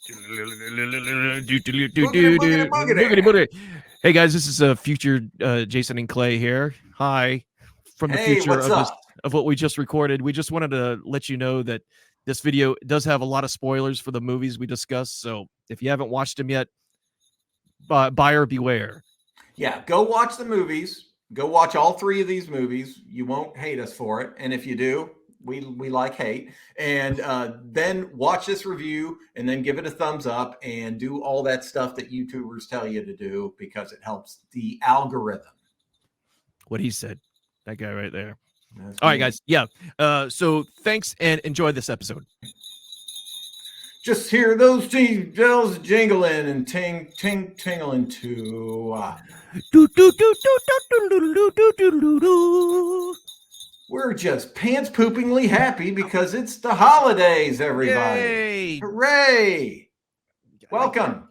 Boogity, boogity, Boogity, boogity. boogity. Hey guys, this is future Jason and Clay here. Hi, from the Hey, future what's of this up? of what we just recorded. We just wanted to let you know that this video does have a lot of spoilers for the movies we discussed. So if you haven't watched them yet, buyer beware. Yeah, go watch the movies. Go watch all three of these movies. You won't hate us for it, and if you do, we like hate. And then watch this review, and then give it a thumbs up, and do all that stuff that YouTubers tell you to do because it helps the algorithm. What he said, that guy right there. That's All right, me. guys. Yeah. So thanks and enjoy this episode. Just hear those bells jingling and ting ting tingling too. We're just pants poopingly happy because it's the holidays, everybody. Yay! Hooray! Welcome.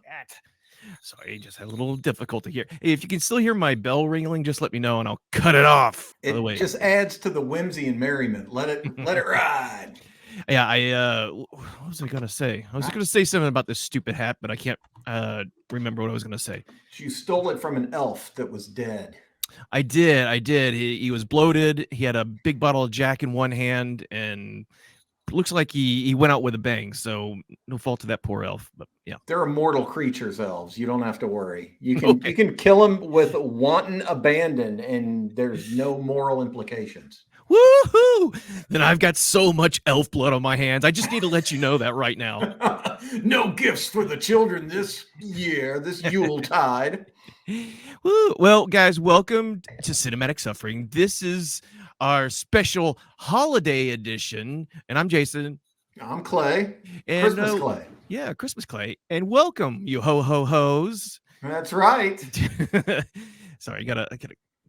Sorry, just had a little difficulty here. Hey, if you can still hear my bell ringing, just let me know and I'll cut it off. By the It way, just adds to the whimsy and merriment. Let it ride. yeah, what was I gonna say? I was gonna say something about this stupid hat, but I can't remember what I was gonna say. You stole it from an elf that was dead. I did. He was bloated. He had a big bottle of Jack in one hand, and looks like he went out with a bang. So no fault to that poor elf. But yeah, They're immortal creatures, elves. You don't have to worry. You can okay. you can kill them with wanton abandon, and there's no moral implications. Woohoo! Then I've got so much elf blood on my hands. I just need to let you know that right now. No gifts for the children this year, this Yuletide. Woo. Well, guys, welcome to Cinematic Suffering. This is our special holiday edition, and I'm Jason. I'm Clay. And Christmas Clay. Yeah, Christmas Clay. And welcome, you ho ho hos. That's right. Sorry, I got a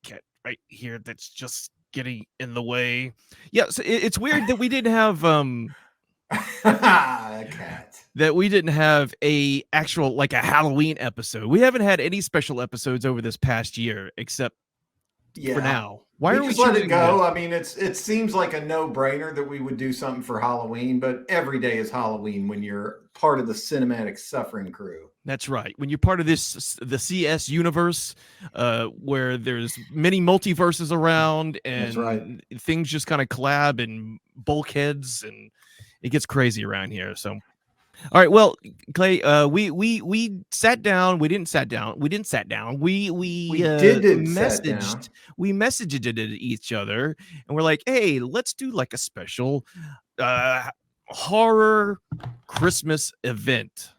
cat right here that's just getting in the way. Yeah, so it's weird that we didn't have Cat. that we didn't have a actual like a Halloween episode. We haven't had any special episodes over this past year except for now. Why are we just let it choosing go? this? I mean, it seems like a no-brainer that we would do something for Halloween, but every day is Halloween when you're part of the Cinematic Suffering crew. That's right. When you're part of the CS universe, where there's many multiverses around, and That's right. things just kind of collab and bulkheads, and it gets crazy around here. So, all right. Well, Clay, we sat down. We didn't sat down. We didn't sat down. We Sat down. we messaged it at each other, and we're like, hey, let's do like a special horror Christmas event.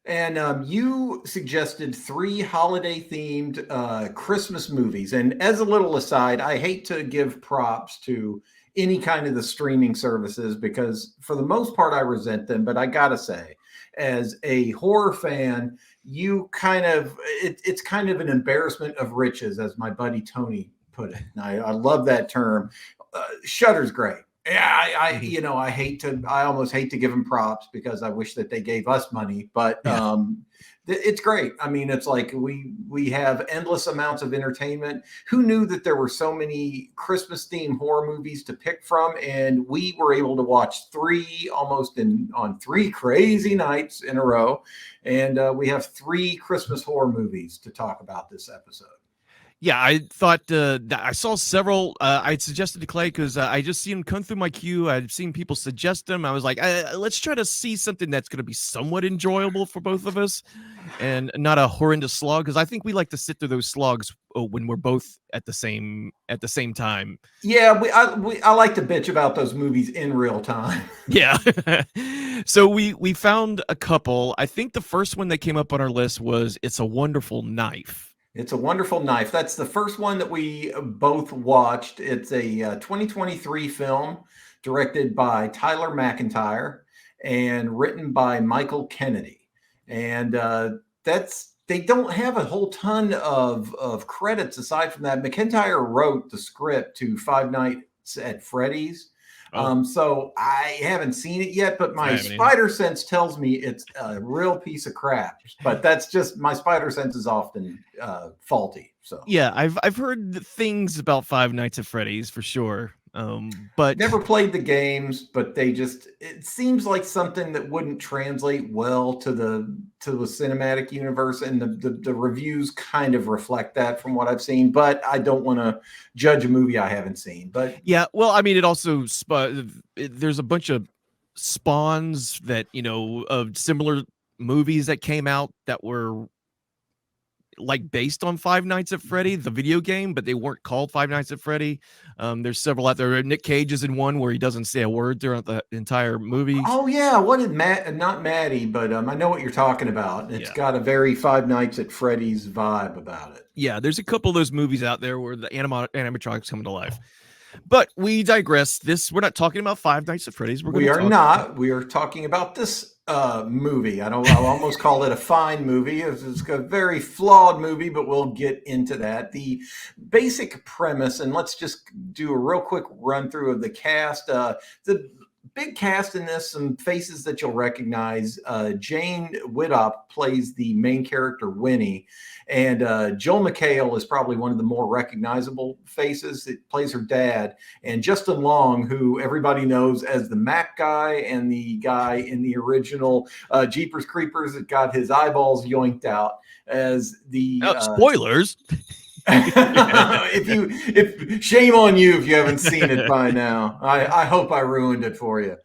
And you suggested 3 holiday-themed Christmas movies. And as a little aside, I hate to give props to any kind of the streaming services because, for the most part, I resent them. But I gotta say, as a horror fan, it's kind of an embarrassment of riches, as my buddy Tony put it. And I love that term. Shudder's great. Yeah, I almost hate to give them props because I wish that they gave us money, but it's great. I mean, it's like we have endless amounts of entertainment. Who knew that there were so many Christmas themed horror movies to pick from? And we were able to watch 3 on 3 crazy nights in a row. And we have 3 Christmas horror movies to talk about this episode. Yeah, I thought that I saw several. I'd suggested to Clay because I just seen him come through my queue. I'd seen people suggest them. I was like, let's try to see something that's going to be somewhat enjoyable for both of us, and not a horrendous slog. Because I think we like to sit through those slogs when we're both at the same time. Yeah, I like to bitch about those movies in real time. Yeah. So we found a couple. I think the first one that came up on our list was "It's a Wonderful Knife." It's a Wonderful Knife. That's the first one that we both watched. It's a 2023 film directed by Tyler McIntyre and written by Michael Kennedy. And they don't have a whole ton of credits aside from that. McIntyre wrote the script to Five Nights at Freddy's. So I haven't seen it yet, but my spider sense tells me it's a real piece of crap. But that's just my spider sense is often faulty. So yeah, I've heard things about Five Nights at Freddy's for sure. But Never played the games, but it seems like something that wouldn't translate well to the cinematic universe, and the reviews kind of reflect that from what I've seen. But I don't want to judge a movie I haven't seen. But yeah, well, I mean, it also there's a bunch of spawns that of similar movies that came out that were like based on Five Nights at Freddy, the video game, but they weren't called Five Nights at Freddy. There's several out there. Nick Cage is in one where he doesn't say a word throughout the entire movie. oh yeah, what did not Maddie, but I know what you're talking about. It's got a very Five Nights at Freddy's vibe about it. Yeah, there's a couple of those movies out there where the animatronics come to life. But we digress. We're not talking about Five Nights at Freddy's. We are talking about this movie. I'll almost call it a fine movie. It's a very flawed movie, but we'll get into that. The basic premise, and let's just do a real quick run through of the cast. The big cast in this, some faces that you'll recognize. Jane Widdop plays the main character, Winnie. And Joel McHale is probably one of the more recognizable faces. It plays her dad. And Justin Long, who everybody knows as the Mac guy and the guy in the original Jeepers Creepers that got his eyeballs yoinked out as the... spoilers! if shame on you if you haven't seen it by now. I hope I ruined it for you.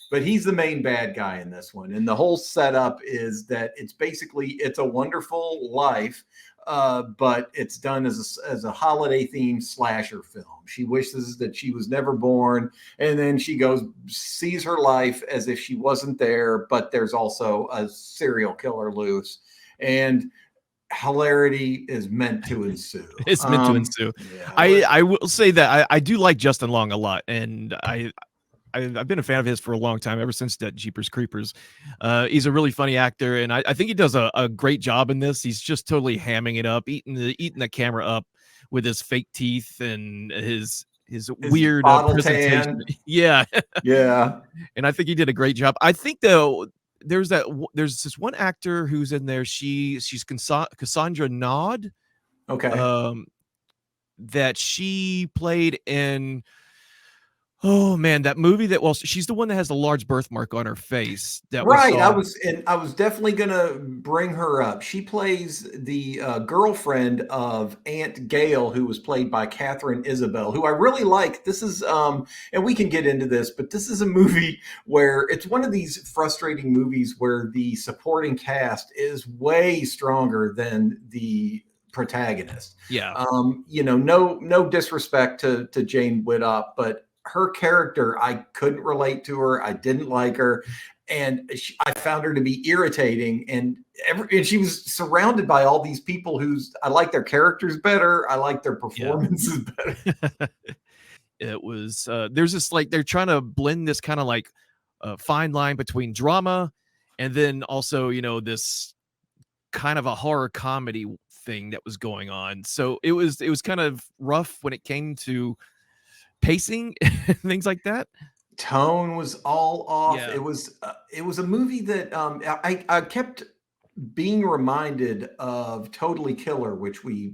But he's the main bad guy in this one. And the whole setup is that it's a Wonderful Life, but it's done as a holiday themed slasher film. She wishes that she was never born. And then she sees her life as if she wasn't there, but there's also a serial killer loose. And hilarity is meant to ensue. It's meant to ensue. Yeah. I will say that I do like Justin Long a lot. And I've been a fan of his for a long time, ever since that Jeepers Creepers. He's a really funny actor, and I think he does a great job in this. He's just totally hamming it up, eating the camera up with his fake teeth and his weird presentation. Yeah, yeah. And I think he did a great job. I think though there's this one actor who's in there. She's Cassandra Nod. Okay. That she played in. Oh man, that movie she's the one that has the large birthmark on her face. Right. I was definitely gonna bring her up. She plays the girlfriend of Aunt Gail, who was played by Catherine Isabel, who I really like. This is and we can get into this, but this is a movie where it's one of these frustrating movies where the supporting cast is way stronger than the protagonist. Yeah. No disrespect to Jane Widdop, but her character, I couldn't relate to her. I didn't like her. And I found her to be irritating. And she was surrounded by all these people I like their characters better. I like their performances better. It was, there's this, like, they're trying to blend this kind of like fine line between drama and then also, this kind of a horror comedy thing that was going on. So it was kind of rough when it came to pacing things like that. Tone was all off. Yeah. It was a movie that I kept being reminded of Totally Killer, which we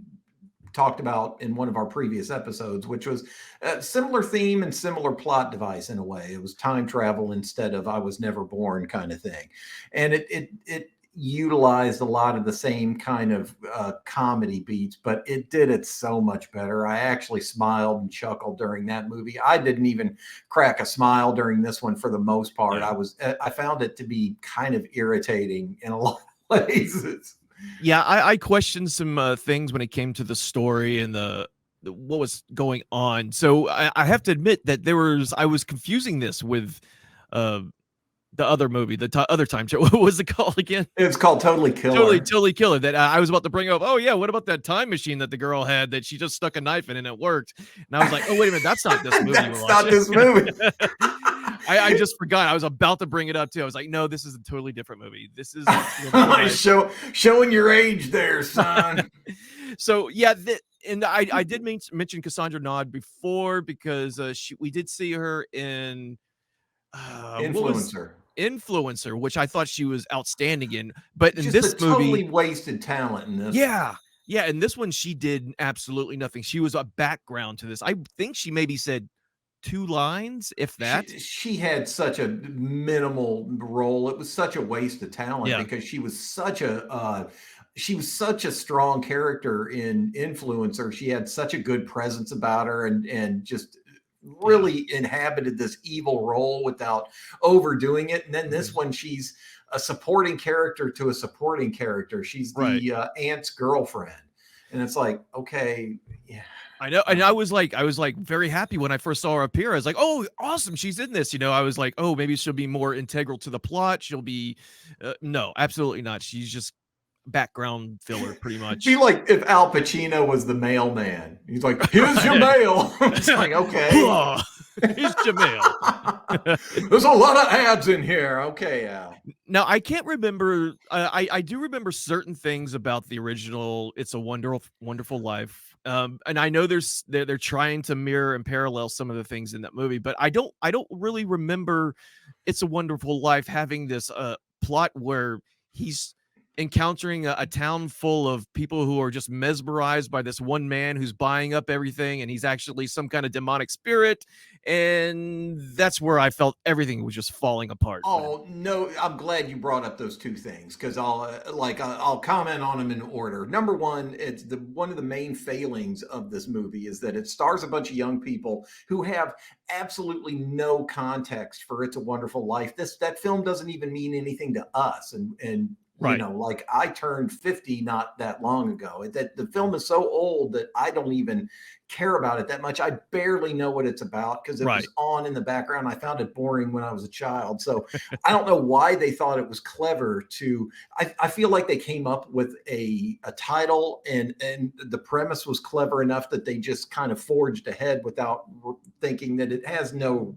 talked about in one of our previous episodes, which was a similar theme and similar plot device in a way. It was time travel instead of I was never born kind of thing. And it utilized a lot of the same kind of comedy beats, but it did it so much better. I actually smiled and chuckled during that movie. I didn't even crack a smile during this one for the most part. Yeah. I found it to be kind of irritating in a lot of places. Yeah, I questioned some things when it came to the story and what was going on. So I have to admit that I was confusing this with the other movie, other time show. What was it called again? It's called Totally Killer. Totally Killer. That I was about to bring up. Oh yeah, what about that time machine that the girl had that she just stuck a knife in and it worked? And I was like, oh wait a minute, that's not this movie. That's not this movie. I just forgot. I was about to bring it up too. I was like, no, this is a totally different movie. This is showing your age there, son. So yeah, and I did mention Cassandra Nod before because we did see her in Influencer, which I thought she was outstanding in. But in this movie, totally wasted talent in this. Yeah, Yeah, and this one she did absolutely nothing. She was a background to this. I think she maybe said 2 lines, if that. She had such a minimal role. It was such a waste of talent Yeah, because she was such a strong character in Influencer. She had such a good presence about her, and just yeah. really inhabited this evil role without overdoing it. And then this Mhm. one, she's a supporting character to a supporting character. She's Right. the aunt's girlfriend, and it's like, okay, yeah. I know, and I was like very happy when I first saw her appear. I was like, "Oh, awesome, she's in this." You know, I was like, "Oh, maybe she'll be more integral to the plot. She'll be," no, absolutely not. She's just background filler, pretty Be much. like if Al Pacino was the mailman. He's like, "Here's your Right. mail." It's like, okay. Here's Jamil. There's a lot of ads in here. Okay, Al. Now I can't remember. I do remember certain things about the original "It's a Wonderful Life," and I know they're trying to mirror and parallel some of the things in that movie, but I don't really remember "It's a Wonderful Life" having this plot where he's encountering a town full of people who are just mesmerized by this one man who's buying up everything, and he's actually some kind of demonic spirit, and that's where I felt everything was just falling apart, man. Oh no, I'm glad you brought up those two things because I'll comment on them in order. Number one, it's the one of the main failings of this movie is that it stars a bunch of young people who have absolutely no context for It's a Wonderful Life. That film doesn't even mean anything to us, and you Right. know, like I turned 50 not that long ago. That the film is so old that I don't even care about it that much. I barely know what it's about because it Right. was on in the background. I found it boring when I was a child. So I don't know why they thought it was clever to. I feel like they came up with a title and the premise was clever enough that they just kind of forged ahead without thinking that it has no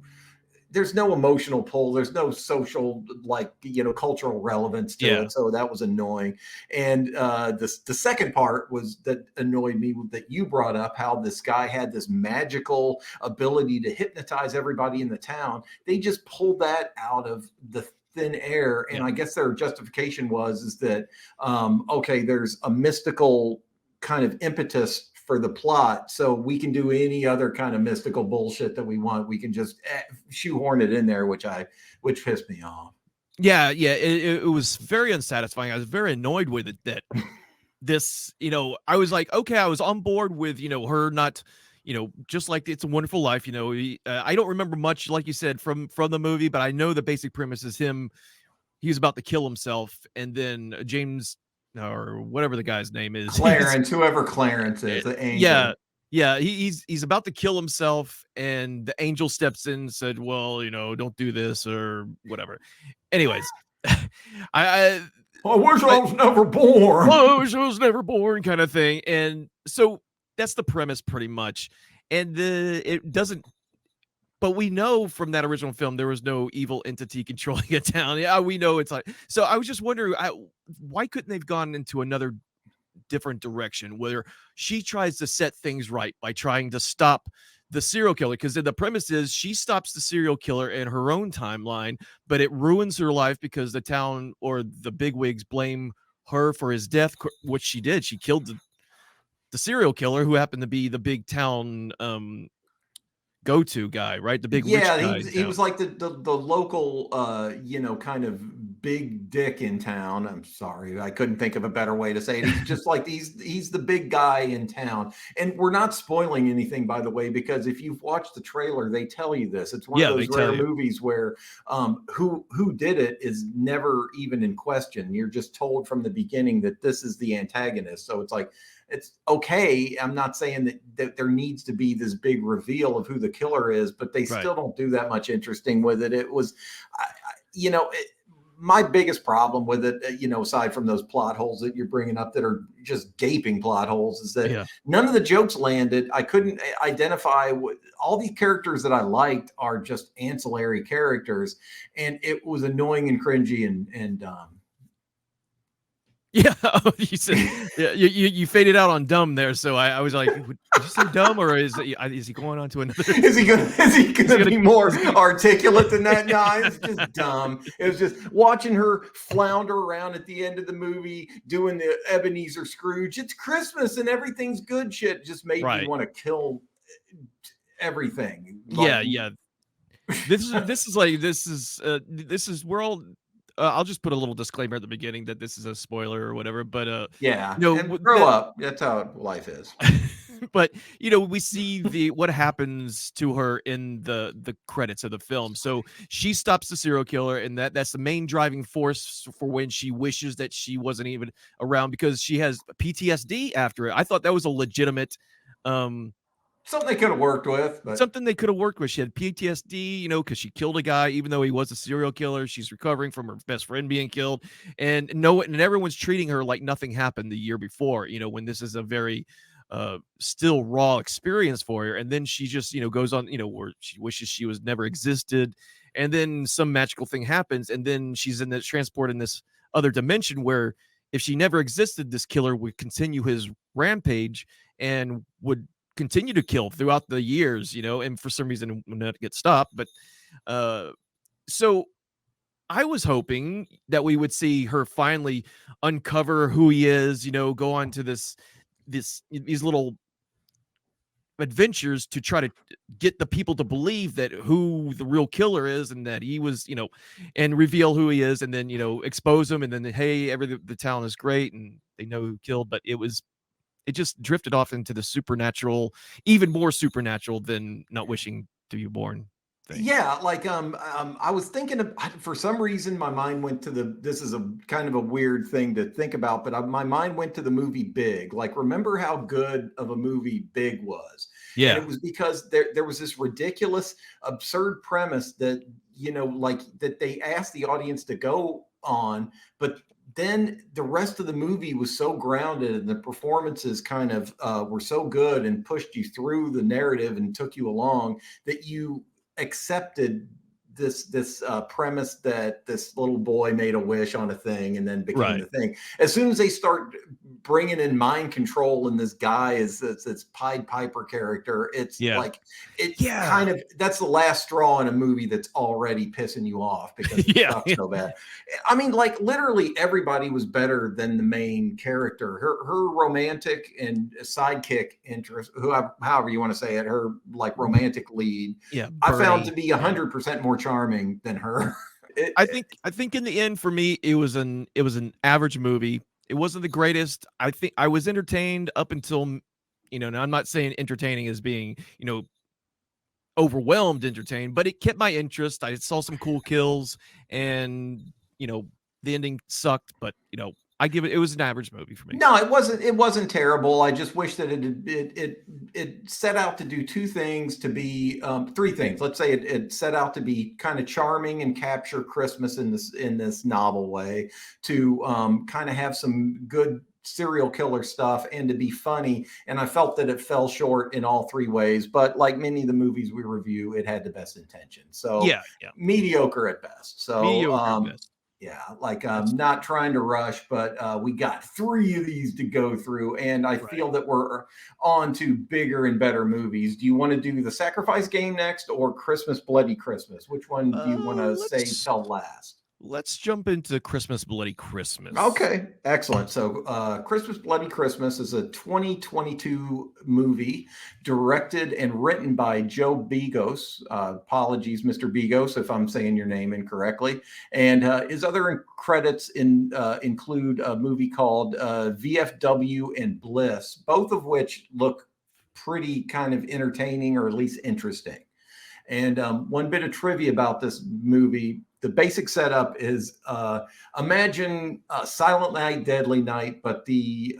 there's no emotional pull. There's no social, like, you know, cultural relevance to Yeah. it. So that was annoying. And the second part was that annoyed me that you brought up how this guy had this magical ability to hypnotize everybody in the town. They just pulled that out of the thin air, and Yeah. I guess their justification was is that okay, there's a mystical kind of impetus for the plot, so we can do any other kind of mystical bullshit that we want. We can just shoehorn it in there, which pissed me off. Yeah, yeah, it was very unsatisfying. I was very annoyed with it that this, I was like, okay, I was on board with, her not, just like It's a Wonderful Life, I don't remember much, like you said, from the movie, but I know the basic premise is he was about to kill himself, and then James or whatever the guy's name is, Clarence, whoever Clarence is, the yeah, angel. yeah, he's about to kill himself, and the angel steps in and said, "Well, don't do this or whatever." Anyways, I I wish I but was never born. oh, she was never born kind of thing, and so that's the premise pretty much, and it doesn't. But we know from that original film there was no evil entity controlling a town. Yeah, we know it's like. So I was just wondering, why couldn't they've gone into another different direction where she tries to set things right by trying to stop the serial killer, because the premise is she stops the serial killer in her own timeline, but it ruins her life because the town or the bigwigs blame her for his death, which she did. She killed the serial killer, who happened to be the big town go-to guy, right? The big rich Yeah, guy in he town. was like the local you know, kind of big dick in town. I'm sorry, I couldn't think of a better way to say it. He's just like he's the big guy in town. And we're not spoiling anything, by the way, because if you've watched the trailer, they tell you this. It's one of Yeah, they those tell rare you. movies where who did it is never even in question. You're just told from the beginning that this is the antagonist. So it's like it's okay. I'm not saying that there needs to be this big reveal of who the killer is, but they Right. still don't do that much interesting with it. It was, you know, my biggest problem with it, you know, aside from those plot holes that you're bringing up that are just gaping plot holes, is that Yeah. none of the jokes landed. I couldn't identify what all these characters that I liked are just ancillary characters, and it was annoying and cringy and Yeah, you said yeah, you faded out on dumb there, so I was like, did you say dumb or is he going on to another? Is he gonna be more is he gonna- articulate than that? No, it's just dumb. It was just watching her flounder around at the end of the movie doing the Ebenezer Scrooge. It's Christmas and everything's good shit. Just made me Right? want to kill everything. Like, Yeah, yeah. This is we're all. I'll just put a little disclaimer at the beginning that this is a spoiler or whatever, but yeah, you know, and grow up. That's how life is. but we see the what happens to her in the credits of the film. So she stops the serial killer, and that's the main driving force for when she wishes that she wasn't even around because she has PTSD after it. I thought that was a legitimate um Something they could have worked with, but something they could have worked with. She had PTSD, because she killed a guy, even though he was a serial killer. She's recovering from her best friend being killed, and and everyone's treating her like nothing happened the year before. When this is a very still raw experience for her, and then she just goes on, where she wishes she was never existed, and then some magical thing happens, and then she's in the transport in this other dimension where if she never existed, this killer would continue his rampage and would continue to kill throughout the years, and for some reason would not get stopped. But uh, so I was hoping that we would see her finally uncover who he is, go on to these little adventures to try to get the people to believe that who the real killer is and that he was, and reveal who he is and then, expose him and then hey, the town is great and they know who killed, but it just drifted off into the supernatural, even more supernatural than Not Wishing to Be Born thing. yeah, like I was thinking of, for some reason my mind went to this is a kind of a weird thing to think about, but my mind went to the movie Big. Like, remember how good of a movie Big was? And Yeah. it was because there was this ridiculous, absurd premise that, like that they asked the audience to go on, but then the rest of the movie was so grounded and the performances kind of were so good and pushed you through the narrative and took you along that you accepted this premise that this little boy made a wish on a thing and then became Right. the thing. As soon as they start bringing in mind control and this guy is this Pied Piper character, it's Yeah. like it Yeah. kind of that's the last straw in a movie that's already pissing you off because it Yeah. sucks so bad. I mean, like literally everybody was better than the main character. Her romantic and sidekick interest, however you want to say it, her like romantic lead, Yeah. I found Bernie. to be 100% more charming than her. I think in the end for me it was an average movie. It wasn't the greatest. I think I was entertained up until now I'm not saying entertaining as being, overwhelmed entertained, but it kept my interest. I saw some cool kills and, the ending sucked, but I give it was an average movie for me. No, it wasn't terrible. I just wish that it set out to do two things, to be three things. Let's say it set out to be kind of charming and capture Christmas in this novel way, to kind of have some good serial killer stuff and to be funny. And I felt that it fell short in all three ways. But like many of the movies we review, it had the best intention. So Yeah. mediocre at best. So Mediocre at best. yeah, like not trying to rush, but we got three of these to go through, and I feel that we're on to bigger and better movies. Do you want to do The Sacrifice Game next or Christmas Bloody Christmas? Which one do you want to save till last? Let's jump into Christmas Bloody Christmas. Okay, excellent. So, Christmas Bloody Christmas is a 2022 movie directed and written by Joe Begos. Apologies, Mr. Begos, if I'm saying your name incorrectly. And his other credits include a movie called VFW and Bliss, both of which look pretty kind of entertaining or at least interesting. And one bit of trivia about this movie: the basic setup is imagine Silent Night, Deadly Night, but the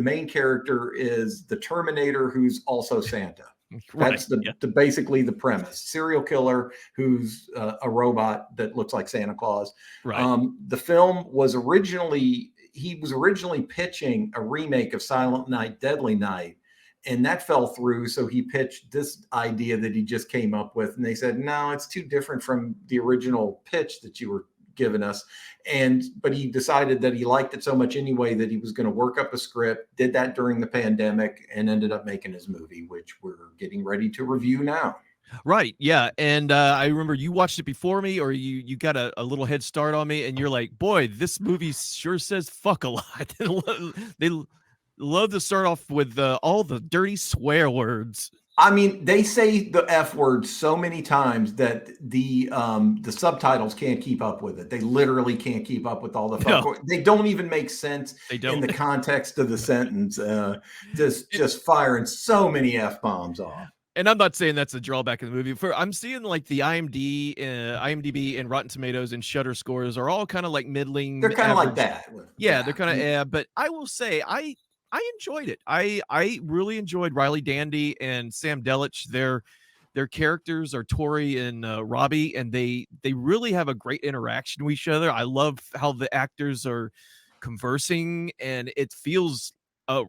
main character is the Terminator, who's also Santa. That's basically the premise. Serial killer who's a robot that looks like Santa Claus. Right. The film was originally pitching a remake of Silent Night, Deadly Night, and that fell through. So he pitched this idea that he just came up with, and they said, no, it's too different from the original pitch that you were given us. But he decided that he liked it so much anyway that he was going to work up a script, did that during the pandemic, and ended up making his movie, which we're getting ready to review now. Right. Yeah. And I remember you watched it before me, or you got a little head start on me, and you're like, boy, this movie sure says fuck a lot. They love to start off with all the dirty swear words. I mean, they say the F word so many times that the subtitles can't keep up with it. They literally can't keep up with all the fuck. No. They don't even make sense They don't. in the context of the sentence. Just firing so many F bombs off. And I'm not saying that's a drawback in the movie. I'm seeing like the IMDb and Rotten Tomatoes and Shutter scores are all kind of like middling. They're kind of like that. Yeah, they're kind of. But I will say, I enjoyed it. I really enjoyed Riley Dandy and Sam Delich. Their characters are Tori and Robbie, and they really have a great interaction with each other. I love how the actors are conversing, and it feels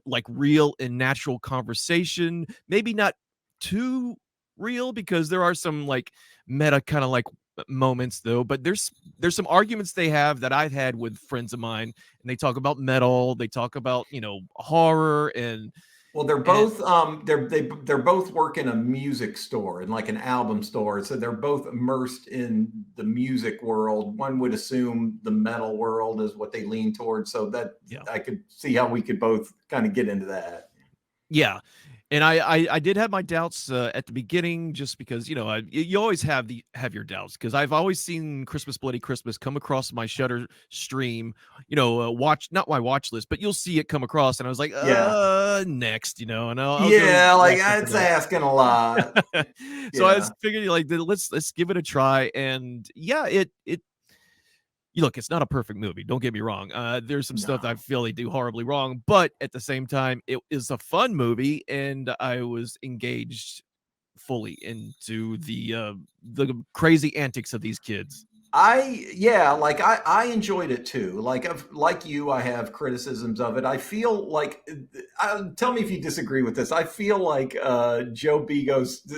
like real and natural conversation. Maybe not too real, because there are some like meta kind of like moments though, but there's some arguments they have that I've had with friends of mine, and they talk about metal, they talk about, you know, horror, and well, they're both they're both work in a music store and like an album store, so they're both immersed in the music world. One would assume the metal world is what they lean towards, so that I could see how we could both kind of get into that. Yeah. And I did have my doubts at the beginning, just because, you know, you always have your doubts, because I've always seen Christmas Bloody Christmas come across my Shutter stream, you know, not my watch list, but you'll see it come across, and I was like, next, you know, and I'll like it's asking a lot. So I was figuring like let's give it a try, and it look, it's not a perfect movie. Don't get me wrong. There's some stuff that I feel they do horribly wrong, but at the same time, it is a fun movie, and I was engaged fully into the crazy antics of these kids. I enjoyed it too. Like you, I have criticisms of it. I feel like, tell me if you disagree with this. I feel like Joe Begos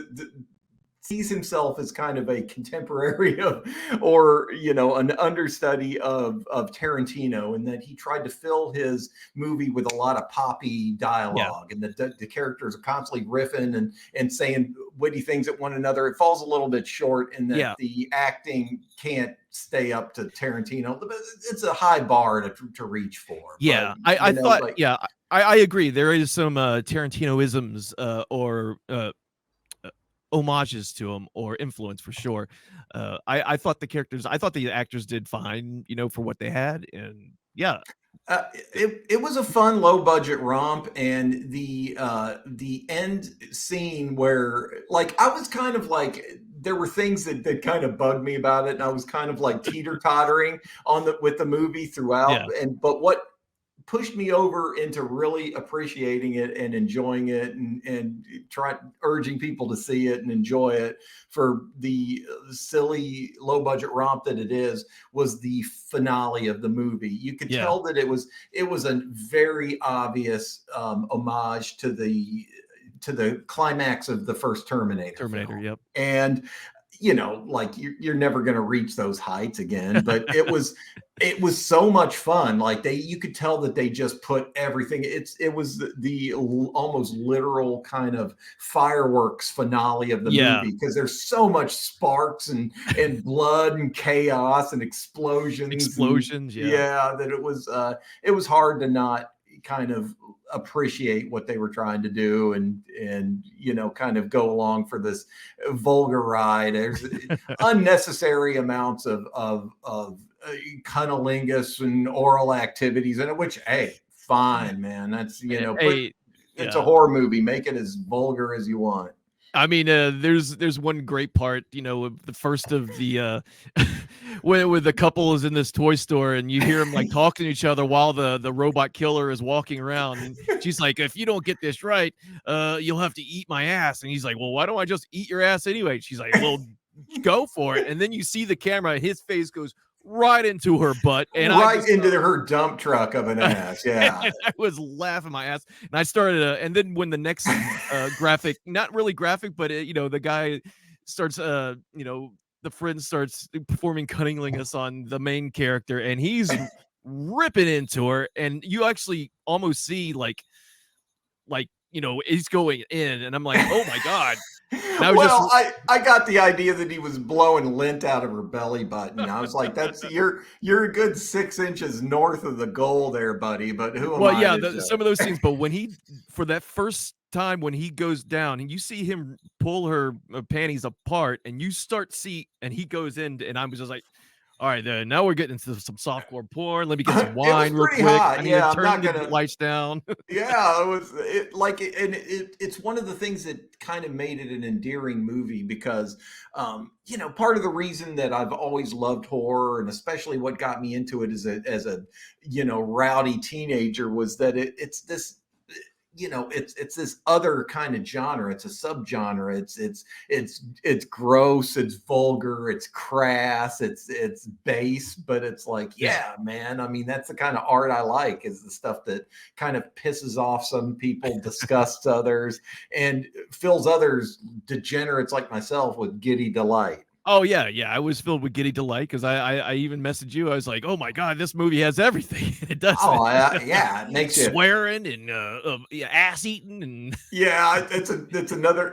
sees himself as kind of a contemporary of, or, you know, an understudy of Tarantino, and that he tried to fill his movie with a lot of poppy dialogue, and the characters are constantly riffing and saying witty things at one another. It falls a little bit short, in that the acting can't stay up to Tarantino. It's a high bar to reach for. Yeah, but, I thought, like, I agree. There is some Tarantino-isms or homages to him, or influence, for sure. I thought the actors did fine, you know, for what they had, and it was a fun low budget romp, and the end scene where, like, I was kind of like, there were things that kind of bugged me about it, and I was kind of like teeter-tottering with the movie throughout, but what pushed me over into really appreciating it and enjoying it, and urging people to see it and enjoy it for the silly low budget romp that it is, was the finale of the movie. You could tell that it was a very obvious homage to the climax of the first Terminator film. Yep. And, you know, like, you're never going to reach those heights again, but it was so much fun. Like, you could tell that they just put everything. It was the almost literal kind of fireworks finale of the movie, because there's so much sparks and blood and chaos and explosions. That it was hard to not kind of appreciate what they were trying to do, and you know, kind of go along for this vulgar ride. There's unnecessary amounts of cunnilingus and oral activities in it, which, hey, fine, man. That's, you know, it's a horror movie. Make it as vulgar as you want. I mean, there's one great part, you know, the first of the when the couple is in this toy store, and you hear them like talking to each other while the robot killer is walking around, and she's like, if you don't get this right, you'll have to eat my ass. And he's like, well, why don't I just eat your ass anyway? She's like, well, go for it. And then you see the camera, his face goes right into her butt, and into her dump truck of an ass. Yeah. I was laughing my ass, and I started and then when the next graphic, not really graphic, but you know, the guy starts you know, the friend starts performing cunnilingus on the main character, and he's ripping into her, and you actually almost see he's going in, and I'm like, oh my god. And I was Well, just I got the idea that he was blowing lint out of her belly button. I was like, "That's you're a good 6 inches north of the goal there, buddy." But who am well, I yeah, to judge? some of those scenes, but when he for that first time when he goes down and you see him pull her panties apart, and you start see, and he goes in, and I was just like, all right, then now we're getting into some softcore porn. Let me get some It was wine real pretty quick. hot. I need to Yeah, I'm turn not the gonna. lights down. Yeah, it's one of the things that kind of made it an endearing movie because, part of the reason that I've always loved horror, and especially what got me into it as a rowdy teenager, was that it's this. It's this other kind of genre. It's a subgenre. It's gross. It's vulgar. It's crass. It's base. But it's like, Yeah. yeah, man. I mean, that's the kind of art I like. Is the stuff that kind of pisses off some people, disgusts others, and fills others degenerates like myself with giddy delight. Oh yeah, yeah. I was filled with giddy delight because I even messaged you. I was like, oh my god, this movie has everything. It does. Oh, yeah, it makes you swearing and yeah, ass eating and Yeah, it's another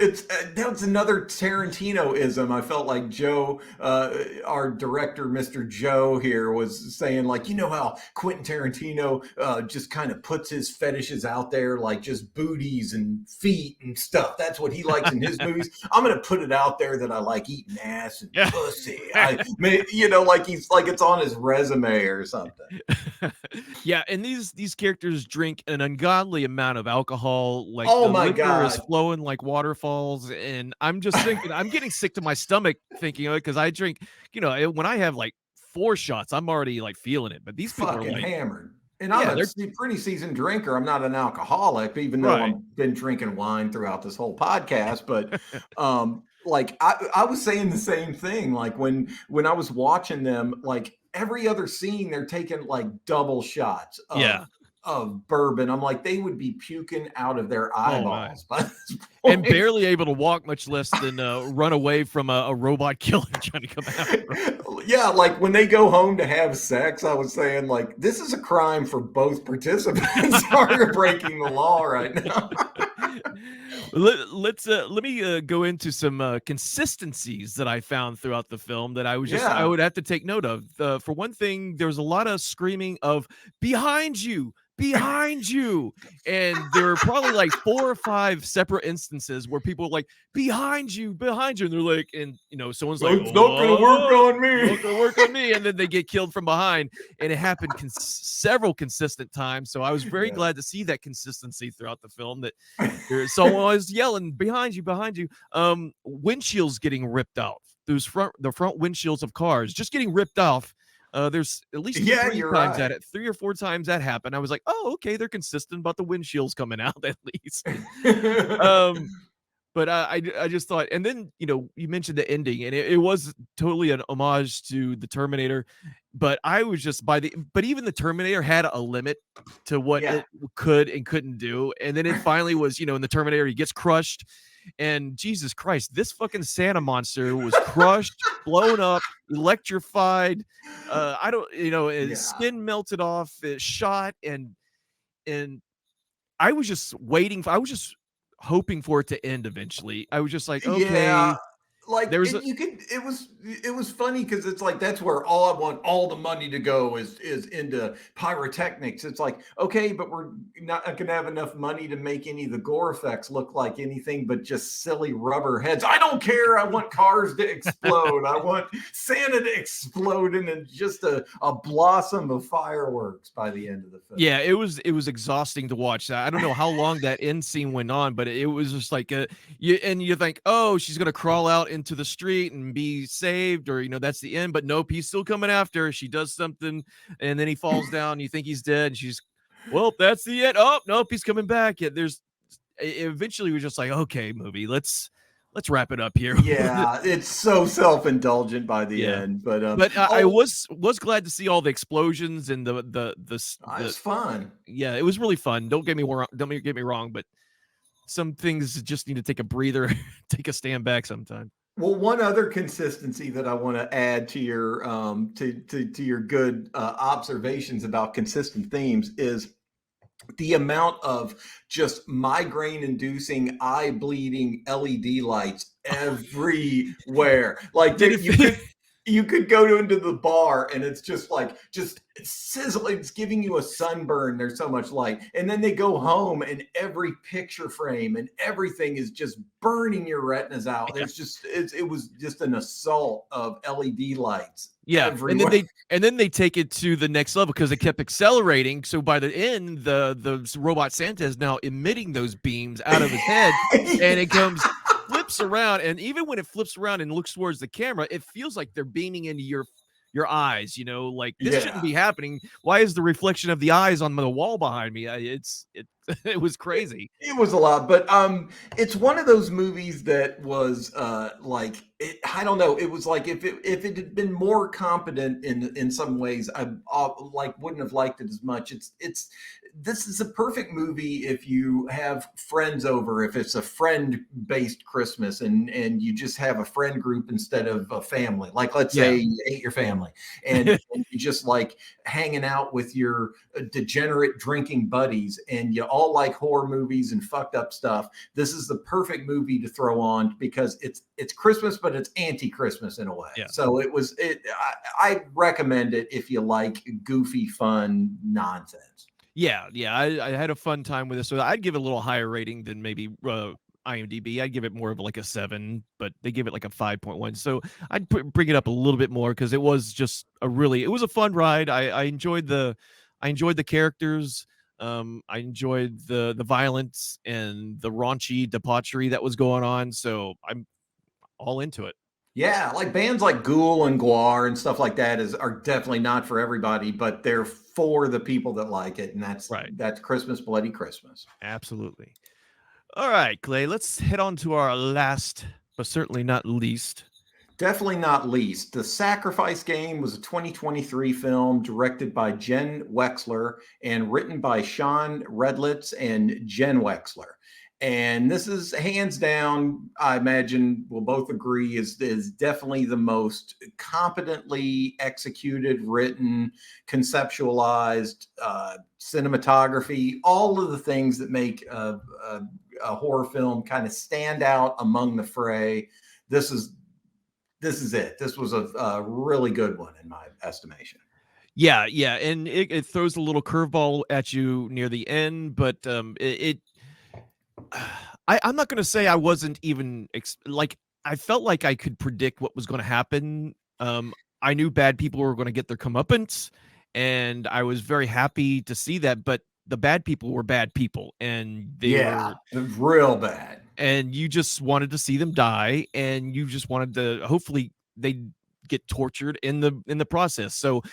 that's another Tarantino-ism. I felt like Joe, our director, Mr. Joe here, was saying, like, how Quentin Tarantino just kind of puts his fetishes out there, like just booties and feet and stuff. That's what he likes in his movies. I'm gonna put it out there that I like eating ass and Yeah. pussy. Like he's like it's on his resume or something. yeah, and these characters drink an ungodly amount of alcohol. Like Oh the my liquor is God. flowing like waterfalls, and I'm just thinking, I'm getting sick to my stomach thinking of it because I drink. When I have like 4 shots, I'm already like feeling it. But these people are Fucking like, hammered. And I'm yeah, a they're pretty seasoned drinker. I'm not an alcoholic, even though right. I've been drinking wine throughout this whole podcast. But like I was saying the same thing. Like when I was watching them, like every other scene, they're taking like double shots Yeah. of bourbon. I'm like, they would be puking out of their Oh my. eyeballs by this And point. barely able to walk, much less than run away from a robot killer trying to come out. Yeah, like when they go home to have sex, I was saying, like, this is a crime for both participants. Are breaking the law right now. Let me go into some consistencies that I found throughout the film that I Yeah. would have to take note of. For one thing, there was a lot of screaming of behind you, and there were probably like 4 or 5 separate instances where people were like behind you, and they're like, and someone's like, It's not going to work on me. not gonna work on me, and then they get killed from behind, and it happened several consistent times. So I was very Yeah. glad to see that consistency throughout the film. That there's someone was yelling behind you. Windshields getting ripped off. The front windshields of cars just getting ripped off. There's at least Yeah, 3 you're times right. at it, 3 or 4 times that happened. I was like, oh, okay, they're consistent about the windshields coming out at least. But I just thought, and then you mentioned the ending, and it was totally an homage to the Terminator. But I was just but even the Terminator had a limit to what Yeah. it could and couldn't do. And then it finally was, in the Terminator, he gets crushed. And Jesus Christ, this fucking Santa monster was crushed, blown up, electrified. I don't, his Yeah. skin melted off, it shot, and I was just waiting I was just hoping for it to end eventually. I was just like, Yeah. okay, Like, there's a and you could, it was funny because it's like that's where all I want all the money to go is into pyrotechnics. It's like, okay, but we're not gonna have enough money to make any of the gore effects look like anything but just silly rubber heads. I don't care. I want cars to explode. I want Santa to explode into just a blossom of fireworks by the end of the film. yeah, it was exhausting to watch that. I don't know how long that end scene went on, but it was just like you think, oh, she's gonna crawl out into the street and be saved, or that's the end. But nope, he's still coming after her. She does something, and then he falls down. You think he's dead, and she's, well, that's the end. Oh nope, he's coming back. Yeah, eventually we're just like, okay, movie, let's wrap it up here. Yeah, it's so self-indulgent by the Yeah. end. But I was glad to see all the explosions and it's fun. yeah, it was really fun. Don't get me wrong, but some things just need to take a breather, take a stand back sometime. Well, one other consistency that I want to add to your to your good observations about consistent themes is the amount of just migraine inducing eye bleeding LED lights everywhere. Like Did it you could go into the bar and it's just like just sizzling, it's giving you a sunburn. There's so much light. And then they go home and every picture frame and everything is just burning your retinas out. There's just it was just an assault of LED lights. Yeah, Everywhere. and then they take it to the next level because it kept accelerating. So by the end, the robot Santa is now emitting those beams out of his head, and it flips around, and even when it flips around and looks towards the camera, it feels like they're beaming into your eyes. You know, like this shouldn't be happening. Why is the reflection of the eyes on the wall behind me? It was crazy. It was a lot, but it's one of those movies that was like I don't know. It was like if it had been more competent in some ways, I like wouldn't have liked it as much. This is a perfect movie if you have friends over, if it's a friend based Christmas and you just have a friend group instead of a family. Like let's say you ate your family and you just like hanging out with your degenerate drinking buddies and you all like horror movies and fucked up stuff. This is the perfect movie to throw on because it's Christmas, but it's anti-Christmas in a way. Yeah. So I recommend it if you like goofy, fun nonsense. Yeah, I had a fun time with this. So I'd give it a little higher rating than maybe IMDb. I'd give it more of like a 7, but they give it like a 5.1. So I'd bring it up a little bit more because it was just it was a fun ride. I enjoyed the characters. I enjoyed the violence and the raunchy debauchery that was going on. So I'm all into it. Yeah, like bands like Ghoul and Guar and stuff like that are definitely not for everybody, but they're for the people that like it, and that's Christmas, Bloody Christmas. Absolutely. All right, Clay, let's head on to our last, but certainly not least. Definitely not least. The Sacrifice Game was a 2023 film directed by Jen Wexler and written by Sean Redlitz and Jen Wexler. And this is hands down, I imagine we'll both agree, is definitely the most competently executed, written, conceptualized, cinematography, all of the things that make a horror film kind of stand out among the fray. This is it. This was a really good one in my estimation. Yeah, and it throws a little curveball at you near the end, but I'm not going to say I wasn't even like I felt like I could predict what was going to happen. I knew bad people were going to get their comeuppance, and I was very happy to see that. But the bad people were bad people, and they were real bad. And you just wanted to see them die, and you just wanted to hopefully they get tortured in the process. So,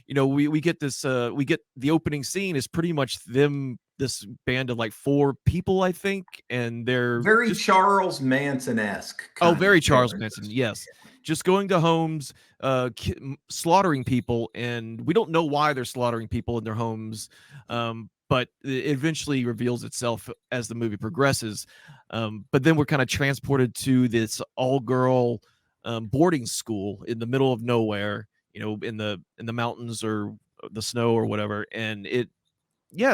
you know, we get this we get the opening scene is pretty much this band of like 4 people, I think, and they're very Charles Manson-esque. Oh, very Charles Manson, yes. Just going to homes, slaughtering people, and we don't know why they're slaughtering people in their homes, but it eventually reveals itself as the movie progresses. But then we're kind of transported to this all-girl boarding school in the middle of nowhere, you know, in the mountains or the snow or whatever, and it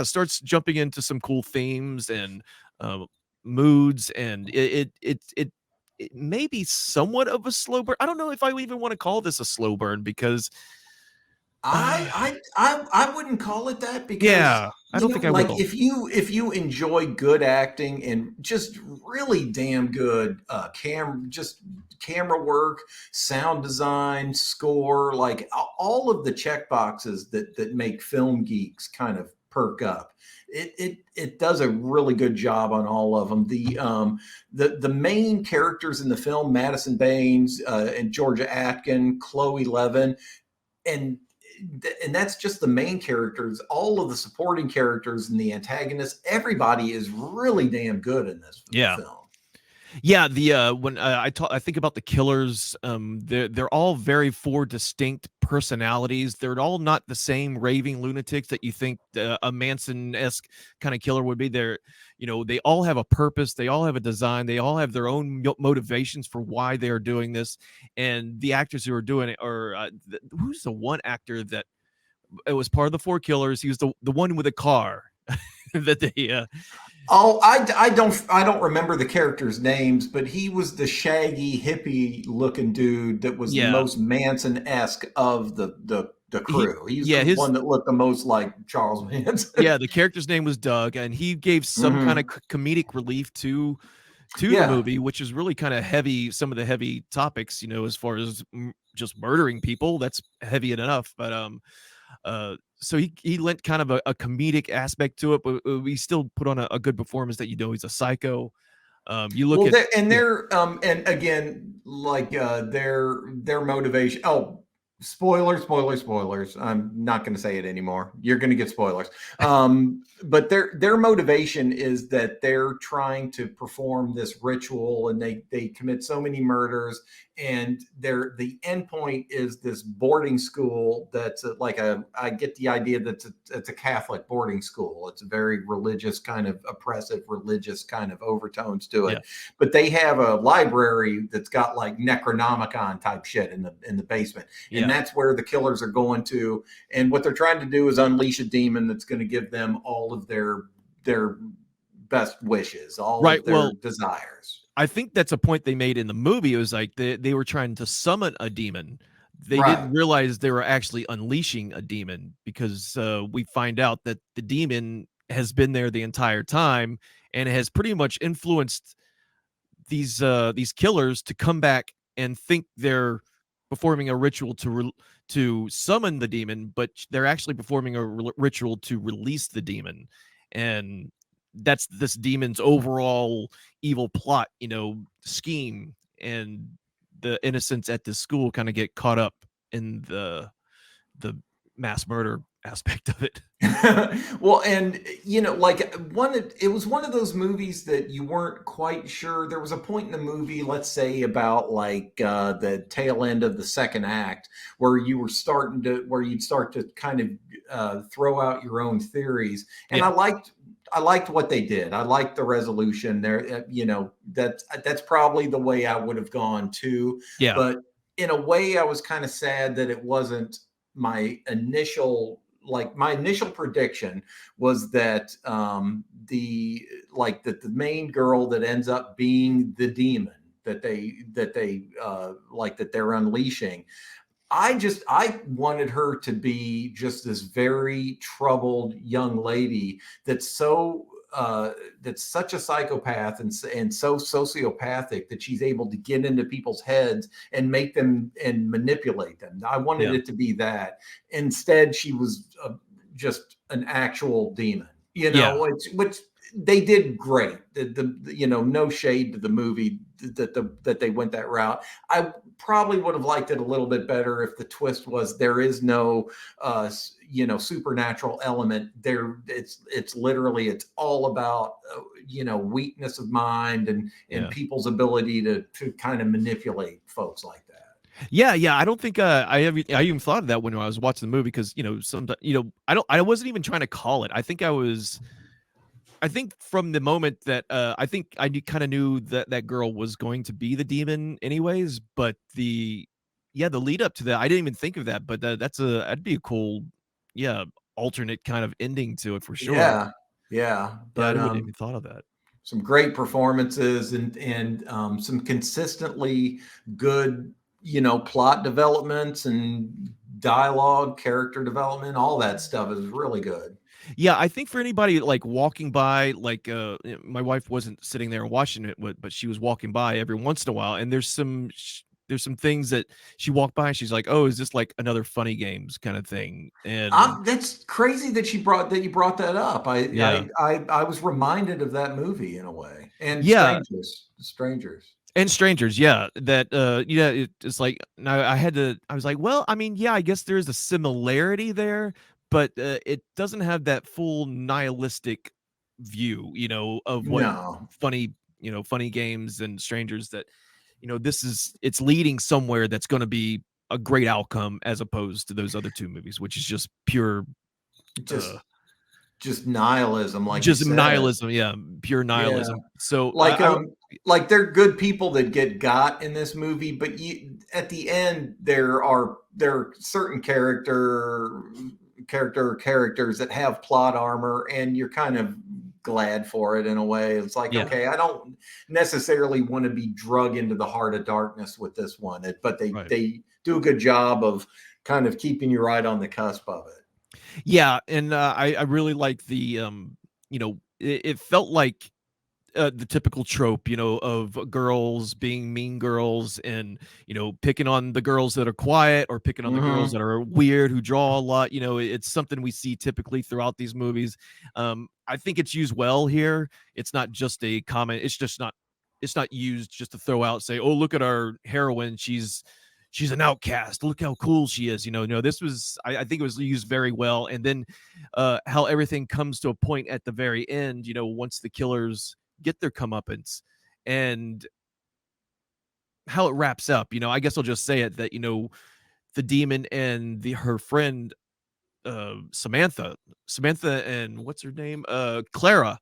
starts jumping into some cool themes and moods, and it may be somewhat of a slow burn. I don't know if I even want to call this a slow burn because I wouldn't call it that because I don't think I like will. if you enjoy good acting and just really damn good camera work, sound design, score, like all of the check boxes that make film geeks kind of perk up. It does a really good job on all of them. The main characters in the film, Madison Baines and Georgia Atkin, Chloe Levin, and that's just the main characters. All of the supporting characters and the antagonists, everybody is really damn good in this film. Yeah, the when I think about the killers, they're all very four distinct personalities. They're all not the same raving lunatics that you think a Manson-esque kind of killer would be. They're, they all have a purpose, they all have a design, they all have their own motivations for why they are doing this. And the actors who are doing it are who's the one actor that it was part of the four killers? He was the one with a car that they Oh, I don't remember the characters' names, but he was the shaggy hippie looking dude that was the yeah. most Manson-esque of the He crew. He's yeah, the his one that looked the most like Charles Manson. Yeah, the character's name was Doug, and he gave some kind of Hmm. comedic relief to the Yeah. movie, which is really kind of heavy. Some of the heavy topics, as far as just murdering people, that's heavy enough. But so he lent kind of a comedic aspect to it, but we still put on a good performance that he's a psycho. You look Well, at yeah, and again, like their motivation. Oh, spoilers. I'm not going to say it anymore. You're going to get spoilers. But their motivation is that they're trying to perform this ritual, and they commit so many murders, and the end point is this boarding school that's like I get the idea that it's a Catholic boarding school. It's a very religious kind of oppressive religious kind of overtones to yeah, it, but they have a library that's got like Necronomicon type shit in the basement, and yeah. that's where the killers are going to. And what they're trying to do is unleash a demon that's going to give them all of their best wishes, all Right. of their Well, desires. I think that's a point they made in the movie. It was like they were trying to summon a demon. They Right. didn't realize they were actually unleashing a demon because we find out that the demon has been there the entire time and has pretty much influenced these killers to come back and think they're performing a ritual to summon the demon, but they're actually performing a ritual to release the demon. And that's this demon's overall evil plot, scheme. And the innocents at this school kind of get caught up in the mass murder aspect of it. Well, and like it was one of those movies that you weren't quite sure. There was a point in the movie, let's say about like the tail end of the second act, where you'd start to kind of throw out your own theories. And Yeah, I liked what they did. I liked the resolution there. That's probably the way I would have gone too. yeah, But in a way, I was kind of sad that it wasn't my initial my initial prediction was that the main girl that ends up being the demon that they're unleashing. I wanted her to be just this very troubled young lady that's such a psychopath and so sociopathic that she's able to get into people's heads and make them and manipulate them. I wanted yeah, it to be that. Instead, she was just an actual demon. yeah. Which they did great. No shade to the movie that they went that route. I probably would have liked it a little bit better if the twist was there is no supernatural element there. It's literally it's all about weakness of mind and Yeah. people's ability to kind of manipulate folks like that. Yeah, yeah. I don't think I even thought of that when I was watching the movie because sometimes I wasn't even trying to call it. I think from the moment that I think I kind of knew that that girl was going to be the demon anyways, but the lead up to that I didn't even think of that, but that'd be a cool yeah alternate kind of ending to it for sure. Yeah, yeah, Yeah, I but wouldn't even thought of that. some great performances and some consistently good plot developments and dialogue, character development. All that stuff is really good. Yeah, I think for anybody like walking by, like my wife wasn't sitting there and watching it, but she was walking by every once in a while, and there's some things that she walked by and she's like, "Oh, is this like another funny games kind of thing?" And That's crazy that you brought that up. yeah, I was reminded of that movie in a way, and yeah, Strangers. and strangers, yeah, that yeah, it's like now I was like, well, I mean, yeah, I guess there is a similarity there, but it doesn't have that full nihilistic view, of what No, funny Funny Games and Strangers, that it's leading somewhere that's going to be a great outcome, as opposed to those other two movies, which is just pure just just nihilism, like you just said. nihilism. Yeah, pure Yeah. nihilism. So Like like they're good people that get got in this movie, but at the end there are certain characters that have plot armor, and you're kind of glad for it in a way. It's like, yeah, okay, I don't necessarily want to be drug into the heart of darkness with this one, but right. they do a good job of kind of keeping you right on the cusp of it. Yeah, and I really like the it felt like the typical trope, of girls being mean girls, and picking on the girls that are quiet, or picking on the girls Hmm. that are weird, who draw a lot. It's something we see typically throughout these movies. I think it's used well here. It's not just a comment. It's not used just to throw out, say, oh, look at our heroine, she's an outcast, look how cool she is. No, this was, I think it was used very well. And then how everything comes to a point at the very end, once the killers get their comeuppance, and how it wraps up. I guess I'll just say it, that the demon and her friend, Samantha, and what's her name, Clara,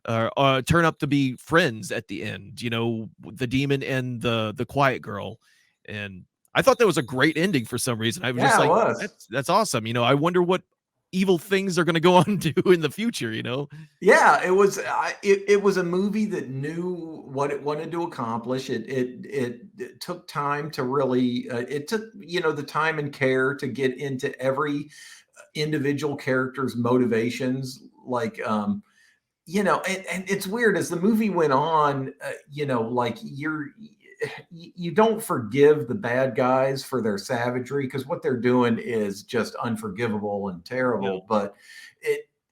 turn up to be friends at the end. The demon and the quiet girl. And I thought that was a great ending for some reason. I was just Yeah, it like, was. that's awesome. I wonder what evil things are going to go on to do in the future. Yeah, it was. It was a movie that knew what it wanted to accomplish. It took time to really. It took the time and care to get into every individual character's motivations. Like and it's weird as the movie went on. Like you don't forgive the bad guys for their savagery, because what they're doing is just unforgivable and Yeah. terrible. But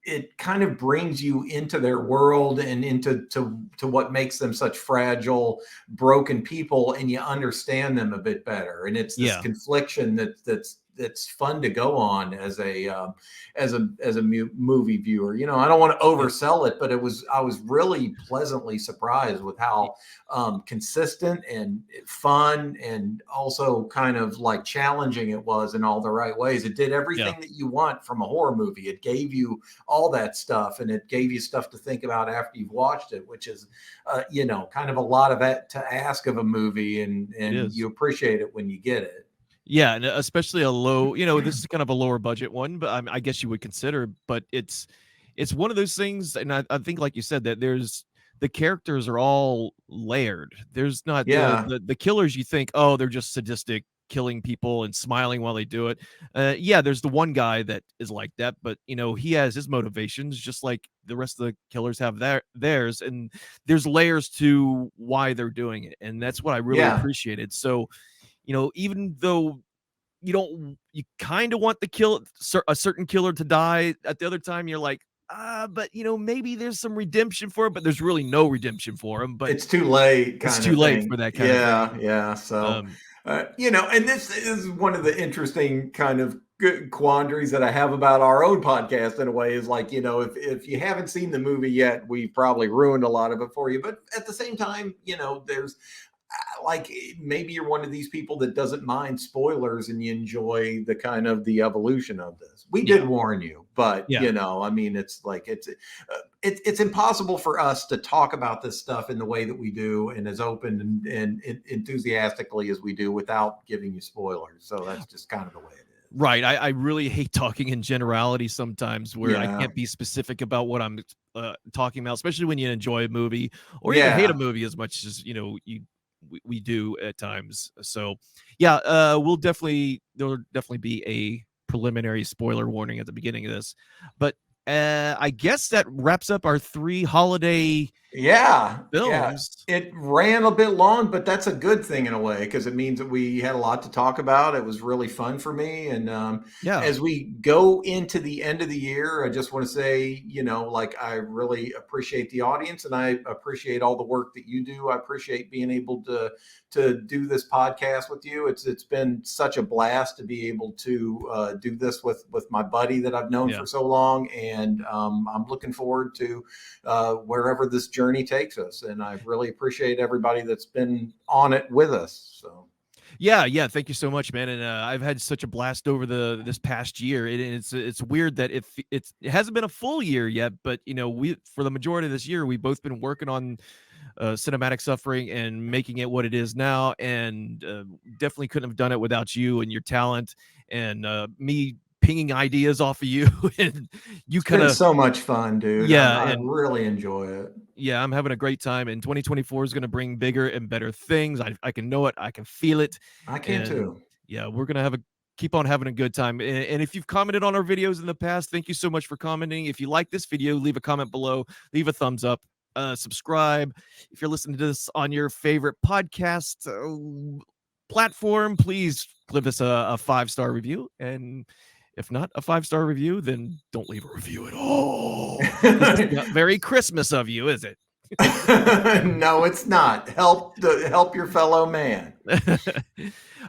it kind of brings you into their world and into to what makes them such fragile, broken people, and you understand them a bit better. And it's this Yeah. confliction that's fun to go on as a movie viewer. I don't want to Yeah. oversell it, but I was really pleasantly surprised with how consistent and fun, and also kind of like challenging it was in all the right ways. It did Yeah. everything that you want from a horror movie. It gave you all that stuff, and it gave you stuff to think about after you've watched it, which is kind of a lot of that to ask of a movie, It and is. you appreciate it when you get it. Yeah, and especially a low, this is kind of a lower budget one, but I guess you would consider, but it's one of those things, and I think, like you said, that the characters are all layered. There's not Yeah. the killers you think, oh, they're just sadistic, killing people and smiling while they do it. Yeah, there's the one guy that is like that, but he has his motivations just like the rest of the killers have theirs, and there's layers to why they're doing it, and that's what I really Yeah. appreciated. So even though you kind of want a certain killer to die, at the other time you're like, but maybe there's some redemption for it, but there's really no redemption for him. But It's too late, it's kind too of late for thing. that kind of Yeah, thing. yeah. So, Um, and this is one of the interesting kind of quandaries that I have about our own podcast in a way, is like, if you haven't seen the movie yet, we've probably ruined a lot of it for you. But at the same time, there's like, maybe you're one of these people that doesn't mind spoilers and you enjoy the kind of the evolution of this. We yeah, did warn you, but yeah, I mean, it's like it's impossible for us to talk about this stuff in the way that we do, and as open and enthusiastically as we do, without giving you spoilers. So that's just kind of the way it is. right. I really hate talking in generality sometimes, where I Yeah, can't be specific about what I'm talking about, especially when you enjoy a movie or even hate a yeah. movie as much as we do at times. So yeah, there'll definitely be a preliminary spoiler warning at the beginning of this. But I guess that wraps up our 3 holiday Yeah, yeah. films. It ran a bit long, but that's a good thing in a way, because it means that we had a lot to talk about. It was really fun for me. And Yeah. as we go into the end of the year, I just want to say, like, I really appreciate the audience, and I appreciate all the work that you do. I appreciate being able to do this podcast with you. It's been such a blast to be able to do this with my buddy that I've known Yeah. for so long. and I'm looking forward to wherever this journey takes us. And I really appreciate everybody that's been on it with us. So. Yeah, thank you so much, man. And I've had such a blast over this past year. It's weird that it hasn't been a full year yet, but we for the majority of this year we've both been working on Cinematic Suffering and making it what it is now, and definitely couldn't have done it without you and your talent and me pinging ideas off of you and you It's been kind of so much fun, dude. yeah, I and really enjoy it. yeah, I'm having a great time, and 2024 is going to bring bigger and better things. I can know it, I can feel it, I can and too. yeah, we're gonna keep on having a good time. And if you've commented on our videos in the past, thank you so much for commenting. If you like this video, leave a comment below, leave a thumbs up, subscribe. If you're listening to this on your favorite podcast platform, please give us a 5-star review. And if not a 5-star review, then don't leave a review at all. This is not very Christmas of you, is it? No, it's not. Help your fellow man.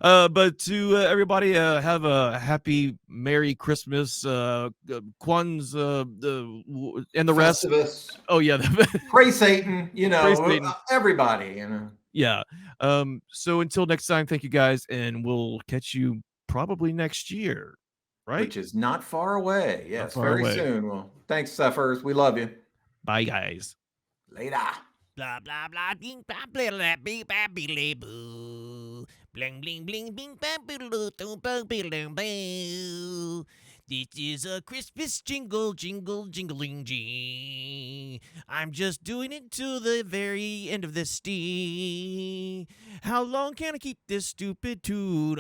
But to everybody, have a happy Merry Christmas, Kwanzaa, and the rest. Festivus. Oh yeah, Pray Satan, Praise Satan. everybody, Yeah. So until next time, thank you guys, and we'll catch you probably next year, right? which is not far away. Yes, far very away. soon. Well, thanks, Suffers. We love you. Bye, guys. Later. Blah blah blah ding blah blah blah bee blah bee boo. Bling bling bling bing blah boo doo boo bing boo. This is a Christmas jingle, jingle, jingling jing. I'm just doing it to the very end of this steam. How long can I keep this stupid tune?